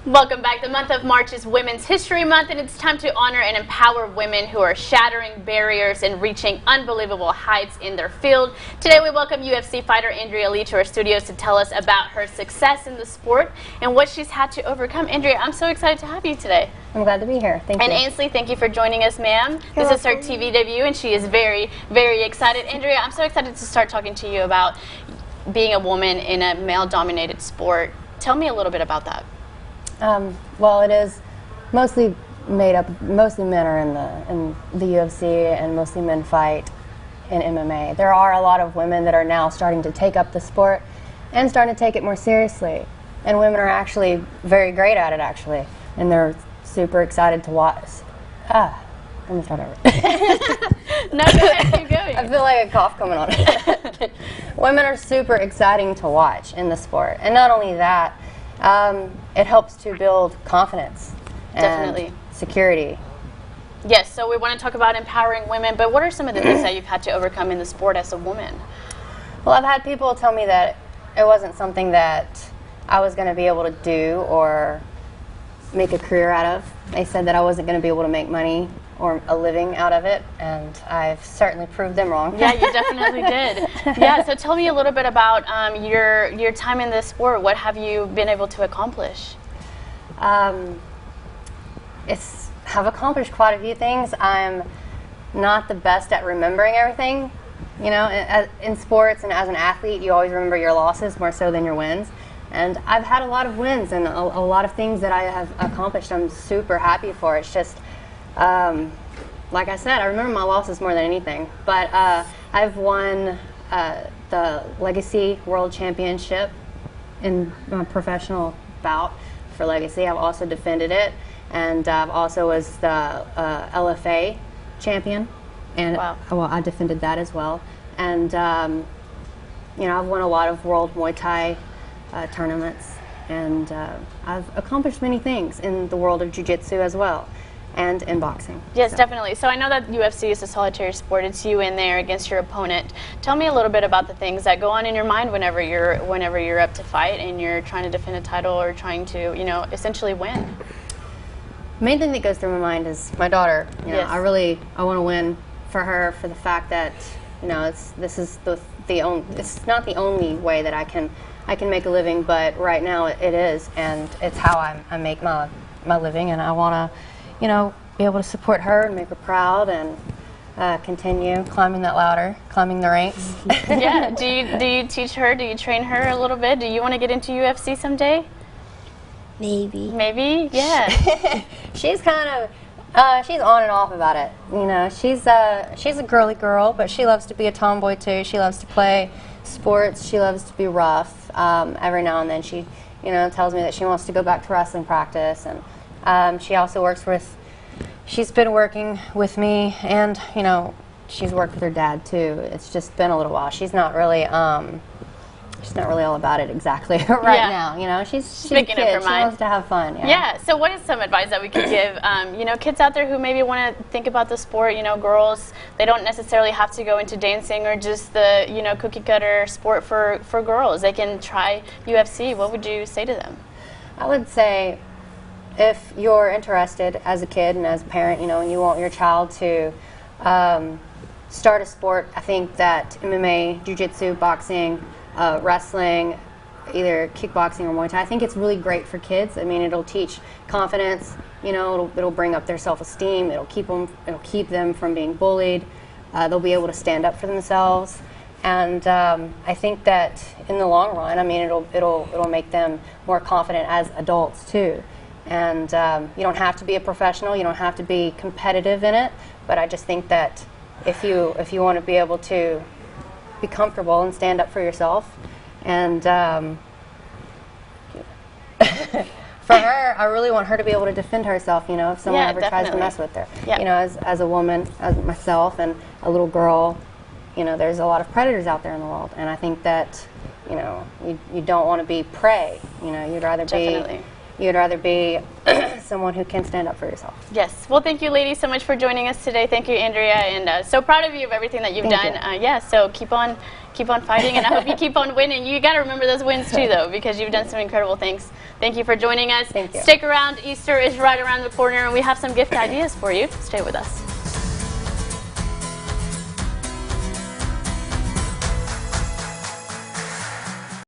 Welcome back. The month of March is Women's History Month, and it's time to honor and empower women who are shattering barriers and reaching unbelievable heights in their field. Today we welcome UFC fighter Andrea Lee to our studios to tell us about her success in the sport and what she's had to overcome. Andrea, I'm so excited to have you today. I'm glad to be here. Thank you. And Ainsley, thank you for joining us, ma'am. This is her TV debut, and she is very, very excited. Andrea, I'm so excited to start talking to you about being a woman in a male-dominated sport. Tell me a little bit about that. Well, it is mostly made up. Mostly men are in the UFC, and mostly men fight in MMA. There are a lot of women that are now starting to take up the sport and starting to take it more seriously. And women are actually very great at it, actually, and they're super excited to watch. Let me start over. No, go ahead, keep going. I feel like a cough coming on. Women are super exciting to watch in the sport, and not only that. It helps to build confidence and security. Yes, so we want to talk about empowering women, but what are some of the things that you've had to overcome in the sport as a woman? Well, I've had people tell me that it wasn't something that I was going to be able to do or make a career out of. They said that I wasn't going to be able to make money or a living out of it, and I've certainly proved them wrong. Yeah, you definitely did. Yeah, so tell me a little bit about your time in this sport. What have you been able to accomplish? I've accomplished quite a few things. I'm not the best at remembering everything. You know, in sports and as an athlete, you always remember your losses more so than your wins. And I've had a lot of wins and a lot of things that I have accomplished I'm super happy for. It's just, like I said, I remember my losses more than anything. But I've won the Legacy World Championship in a professional bout for Legacy. I've also defended it, and I've also was the LFA champion, and wow. Well, I defended that as well. And you know, I've won a lot of World Muay Thai tournaments, and I've accomplished many things in the world of jiu-jitsu as well, and in boxing. Yes, definitely. So I know that UFC is a solitary sport. It's you in there against your opponent. Tell me a little bit about the things that go on in your mind whenever you're up to fight and you're trying to defend a title or trying to, you know, essentially win. The main thing that goes through my mind is my daughter. You know, yes. I want to win for her, for the fact that, you know, it's not the only way that I can make a living, but right now it is, and it's how I make my living, and I want to, you know, be able to support her and make her proud and continue climbing that ladder, climbing the ranks. Yeah. Do you teach her? Do you train her a little bit? Do you want to get into UFC someday? Maybe. Maybe. Yeah. She's kind of she's on and off about it. You know, she's a girly girl, but she loves to be a tomboy too. She loves to play sports. She loves to be rough. Every now and then she, you know, tells me that she wants to go back to wrestling practice, and she also works with. She's been working with me, and you know, she's worked with her dad too. It's just been a little while. She's not really all about it exactly right now. You know, she's a kid. She wants to have fun. Yeah. So what is some advice that we could give, you know, kids out there who maybe want to think about the sport? You know, girls, they don't necessarily have to go into dancing or just the, you know, cookie cutter sport for girls. They can try UFC. What would you say to them? I would say, if you're interested as a kid and as a parent, you know, and you want your child to start a sport, I think that MMA, jiu-jitsu, boxing, wrestling, either kickboxing or Muay Thai, I think it's really great for kids. I mean, it'll teach confidence. You know, it'll bring up their self-esteem. It'll keep them from being bullied. They'll be able to stand up for themselves. And I think that in the long run, I mean, it'll make them more confident as adults too. And you don't have to be a professional. You don't have to be competitive in it. But I just think that if you want to be able to be comfortable and stand up for yourself, and for her, I really want her to be able to defend herself. You know, if someone ever tries to mess with her. Yeah. You know, as a woman, as myself, and a little girl, you know, there's a lot of predators out there in the world, and I think that, you know, you don't want to be prey. You know, you'd rather be someone who can stand up for yourself. Yes. Well, thank you, ladies, so much for joining us today. Thank you, Andrea, and so proud of you of everything that you've done. Yeah. So keep on fighting, and I hope you keep on winning. You got to remember those wins too, though, because you've done some incredible things. Thank you for joining us. Thank you. Stick around. Easter is right around the corner, and we have some gift ideas for you. Stay with us.